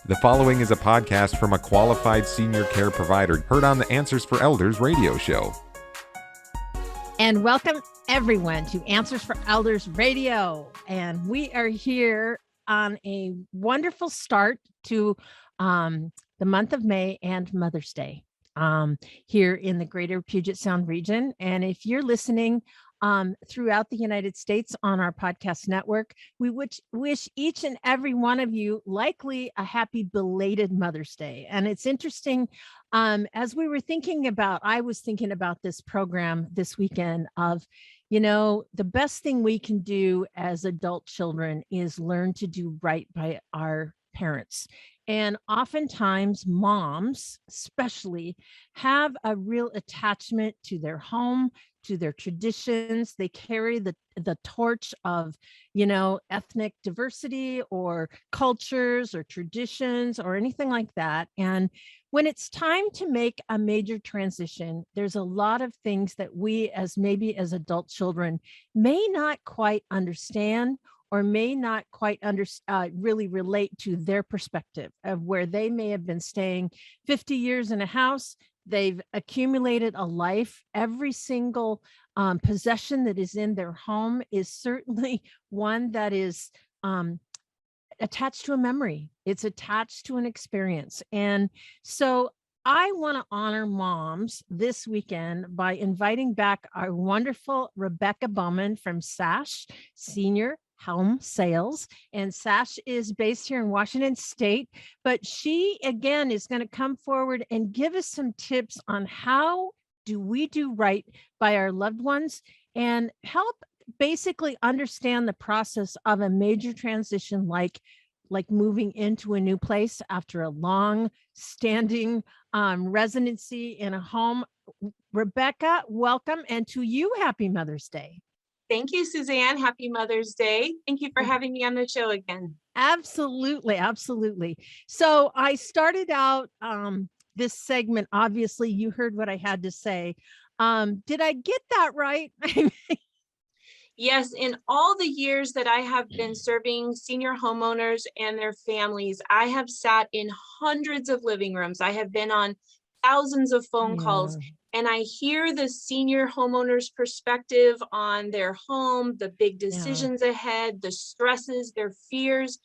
The following is a podcast from a qualified senior care provider heard on the Answers for Elders radio show. And welcome everyone to Answers for Elders radio. And we are here on a wonderful start to the month of May and Mother's Day here in the greater Puget Sound region. And if you're listening throughout the United States on our podcast network, we wish each and every one of you likely a happy belated Mother's Day. And it's interesting, as I was thinking about this program this weekend of, the best thing we can do as adult children is learn to do right by our parents. And oftentimes moms, especially, have a real attachment to their home, to their traditions. They carry the torch of, ethnic diversity or cultures or traditions or anything like that. And when it's time to make a major transition, there's a lot of things that we as adult children may not quite understand or may not quite really relate to their perspective of where they may have been staying 50 years in a house. They've accumulated a life. Every single possession that is in their home is certainly one that is attached to a memory. It's attached to an experience. And so I want to honor moms this weekend by inviting back our wonderful Rebecca Bomann from SASH Senior Home Sales. And SASH is based here in Washington State, but she again is going to come forward and give us some tips on how do we do right by our loved ones and help basically understand the process of a major transition like moving into a new place after a long standing residency in a home. Rebecca, welcome, and to you, happy Mother's Day. Thank you, Suzanne. Happy Mother's Day. Thank you for having me on the show again. Absolutely. Absolutely. So I started out this segment. Obviously, you heard what I had to say. Did I get that right? Yes. In all the years that I have been serving senior homeowners and their families, I have sat in hundreds of living rooms. I have been on thousands of phone calls. And I hear the senior homeowner's perspective on their home, the big decisions ahead, the stresses, their fears.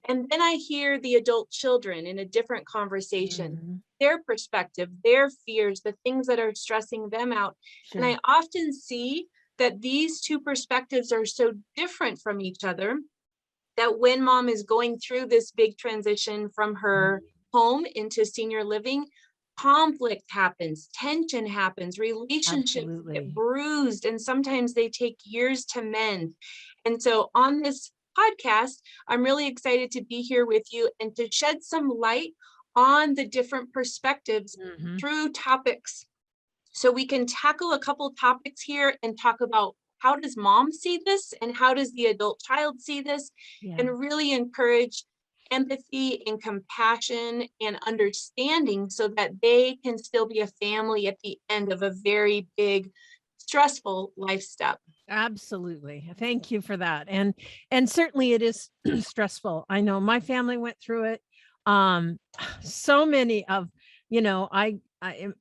And then I hear the adult children in a different conversation, their perspective, their fears, the things that are stressing them out. And I often see that these two perspectives are so different from each other that when mom is going through this big transition from her home into senior living, conflict happens, tension happens, relationships get bruised, and sometimes they take years to mend. And so on this podcast, I'm really excited to be here with you and to shed some light on the different perspectives through topics. So we can tackle a couple topics here and talk about how does mom see this and how does the adult child see this, and really encourage empathy and compassion and understanding so that they can still be a family at the end of a very big, stressful life step. Absolutely. Thank you for that. And certainly it is stressful. I know my family went through it. So many of,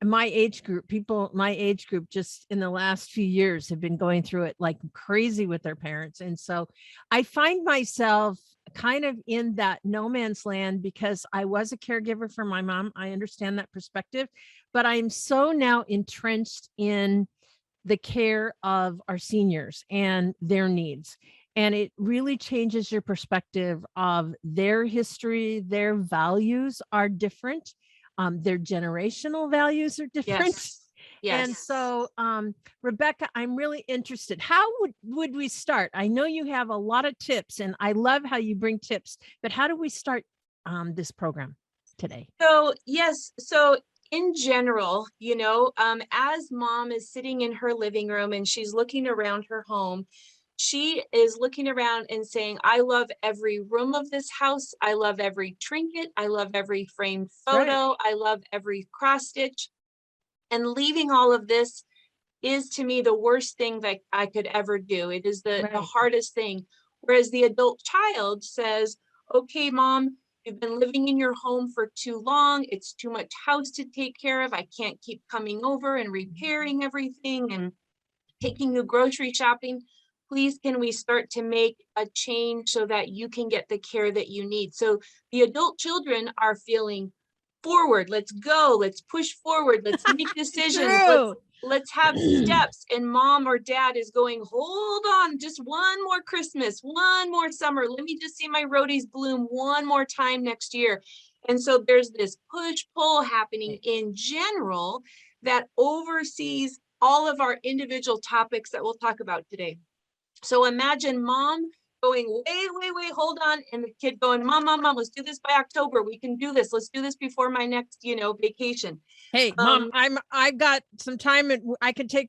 my age group, people my age group just in the last few years have been going through it like crazy with their parents. And so I find myself kind of in that no man's land because I was a caregiver for my mom. I understand that perspective, but I'm so now entrenched in the care of our seniors and their needs. And it really changes your perspective of their history. Their values are different. Their generational values are different. Yes. And so, Rebecca, I'm really interested. How would we start? I know you have a lot of tips and I love how you bring tips, but how do we start this program today? So, yes. So in general, as mom is sitting in her living room and she's looking around her home, she is looking around and saying, I love every room of this house. I love every trinket. I love every framed photo. Right. I love every cross stitch. And leaving all of this is to me the worst thing that I could ever do. It is the hardest thing. Whereas the adult child says, okay, mom, You've been living in your home for too long. It's too much house to take care of. I can't keep coming over and repairing everything and taking you grocery shopping. Please, can we start to make a change so that you can get the care that you need? So the adult children are feeling forward. Let's go. Let's push forward. Let's make decisions. Let's have steps. And mom or dad is going, hold on, just one more Christmas, one more summer. Let me just see my roadies bloom one more time next year. And so there's this push-pull happening in general that oversees all of our individual topics that we'll talk about today. So imagine mom going, wait, hold on. And the kid going, mom, let's do this by October. We can do this. Let's do this before my next, vacation. Hey, mom, I've got some time and I can take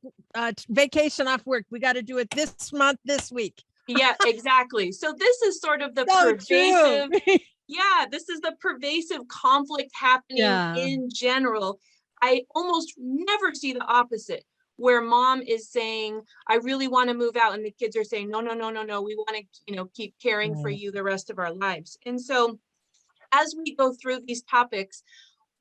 vacation off work. We got to do it this month, this week. Yeah, exactly. So this is sort of the pervasive. Yeah, this is the pervasive conflict happening in general. I almost never see the opposite, where mom is saying, I really want to move out. And the kids are saying, no, we want to, keep caring for you the rest of our lives. And so as we go through these topics,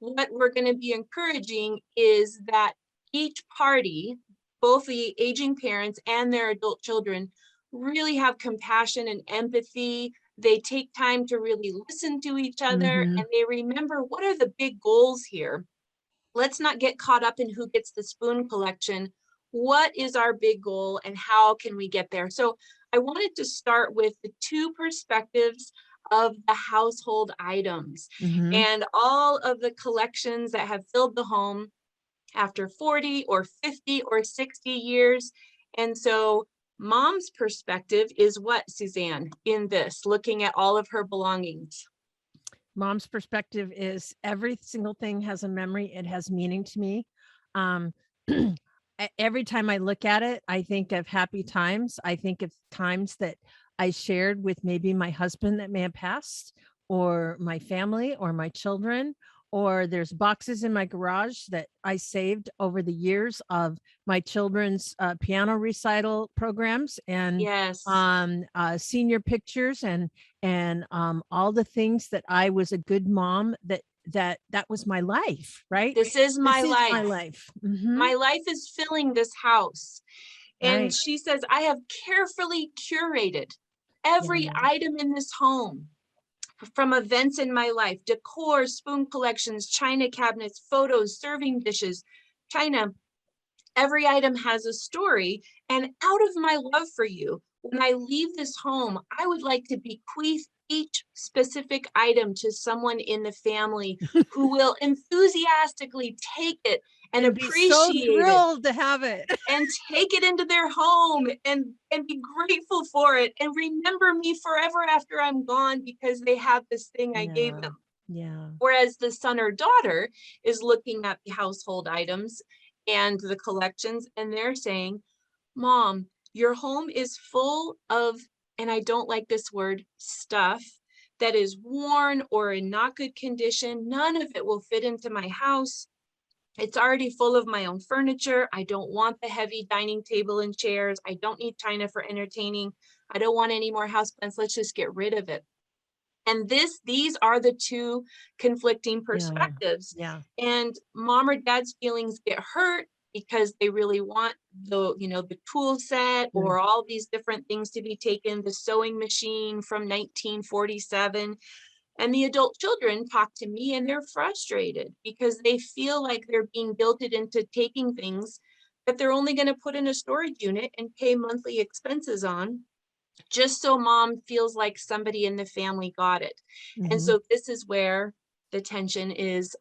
what we're going to be encouraging is that each party, both the aging parents and their adult children, really have compassion and empathy. They take time to really listen to each other and they remember, what are the big goals here? Let's not get caught up in who gets the spoon collection. What is our big goal and how can we get there? So I wanted to start with the two perspectives of the household items and all of the collections that have filled the home after 40 or 50 or 60 years. And so mom's perspective is what, Suzanne, in this, looking at all of her belongings? Mom's perspective is every single thing has a memory. It has meaning to me. Every time I look at it, I think of happy times. I think of times that I shared with maybe my husband that may have passed, or my family, or my children, or there's boxes in my garage that I saved over the years of my children's piano recital programs and senior pictures and all the things that I was a good mom that was my life, right? This is my life. My life. My life is filling this house. And she says, I have carefully curated every item in this home, from events in my life, decor, spoon collections, china cabinets, photos, serving dishes, china. Every item has a story. And out of my love for you, when I leave this home, I would like to bequeath each specific item to someone in the family who will enthusiastically take it and appreciate so thrilled to have it and take it into their home and be grateful for it and remember me forever after I'm gone because they have this thing I gave them. Whereas the son or daughter is looking at the household items and the collections and they're saying, Mom, your home is full of, and I don't like this word, stuff that is worn or in not good condition. None of it will fit into my house. It's already full of my own furniture. I don't want the heavy dining table and chairs. I don't need china for entertaining. I don't want any more houseplants. Let's just get rid of it. And these are the two conflicting perspectives. And mom or dad's feelings get hurt because they really want the tool set or all these different things to be taken, the sewing machine from 1947. And the adult children talk to me and they're frustrated because they feel like they're being guilted into taking things that they're only going to put in a storage unit and pay monthly expenses on, just so mom feels like somebody in the family got it. And so this is where the tension is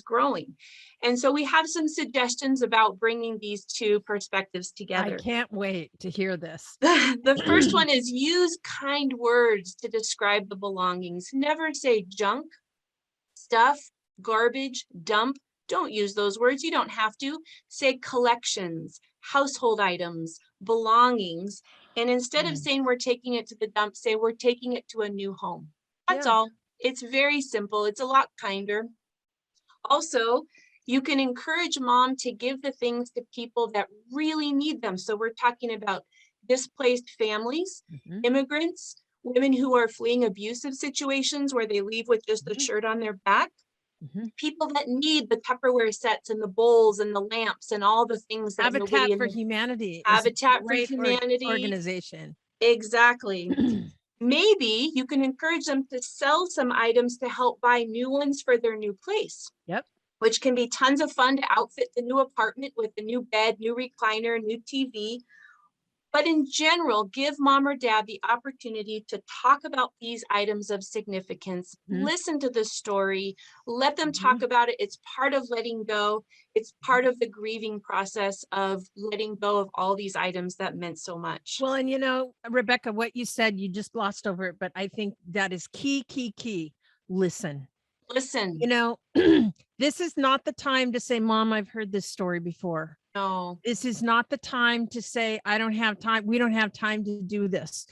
growing. And so we have some suggestions about bringing these two perspectives together. I can't wait to hear this. The first one is use kind words to describe the belongings. Never say junk, stuff, garbage, dump. Don't use those words. You don't have to. Say collections, household items, belongings. And instead of saying we're taking it to the dump, say we're taking it to a new home. That's all. It's very simple. It's a lot kinder. Also, you can encourage mom to give the things to people that really need them. So we're talking about displaced families, immigrants. women who are fleeing abusive situations where they leave with just the shirt on their back, people that need the Tupperware sets and the bowls and the lamps and all the things that Habitat for Humanity. Habitat for Humanity organization. Exactly. Maybe you can encourage them to sell some items to help buy new ones for their new place. Yep. Which can be tons of fun to outfit the new apartment with a new bed, new recliner, new TV. But in general, give mom or dad the opportunity to talk about these items of significance, listen to the story, let them talk about it. It's part of letting go. It's part of the grieving process of letting go of all these items that meant so much. Well, and you know, Rebecca, what you said, you just glossed over it, but I think that is key. Listen. You know, this is not the time to say, Mom, I've heard this story before. No. This is not the time to say, I don't have time. We don't have time to do this.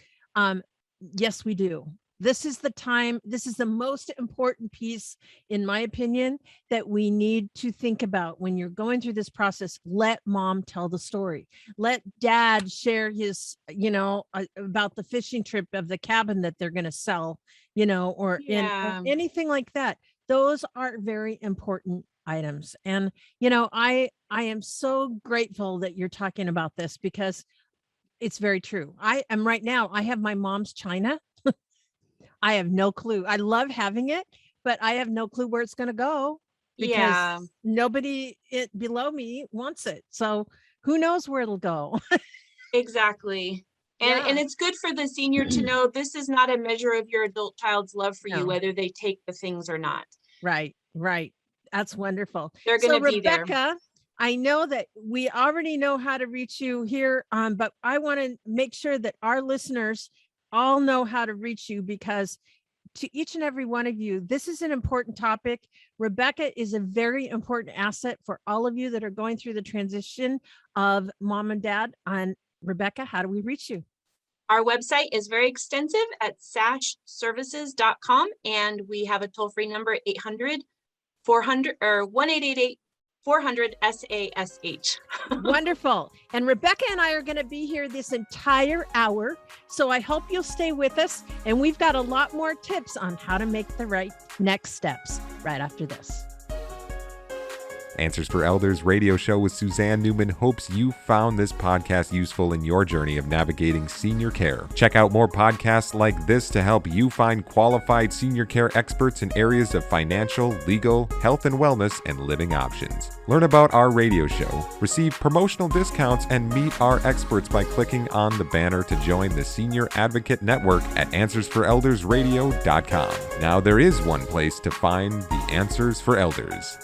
Yes, we do. This is the time. This is the most important piece, in my opinion, that we need to think about when you're going through this process. Let mom tell the story. Let dad share his, you know, about the fishing trip of the cabin that they're going to sell, you know, or anything like that. Those are very important items. And, you know, I am so grateful that you're talking about this because it's very true. I am right now, I have my mom's china. I have no clue. I love having it, but I have no clue where it's going to go because nobody below me wants it. So who knows where it'll go? Exactly. And it's good for the senior to know this is not a measure of your adult child's love for you, whether they take the things or not. Right. That's wonderful. They're going to be there. Rebecca, I know that we already know how to reach you here, but I want to make sure that our listeners all know how to reach you, because to each and every one of you, this is an important topic. Rebecca is a very important asset for all of you that are going through the transition of mom and dad. And Rebecca, how do we reach you? Our website is very extensive at sashservices.com, and we have a toll-free number, 800-400 or 1-888-400-SASH. Wonderful. And Rebecca and I are going to be here this entire hour. So I hope you'll stay with us. And we've got a lot more tips on how to make the right next steps right after this. Answers for Elders radio show with Suzanne Newman hopes you found this podcast useful in your journey of navigating senior care. Check out more podcasts like this to help you find qualified senior care experts in areas of financial, legal, health and wellness, and living options. Learn about our radio show, receive promotional discounts, and meet our experts by clicking on the banner to join the Senior Advocate Network at AnswersForEldersRadio.com. Now there is one place to find the Answers for Elders.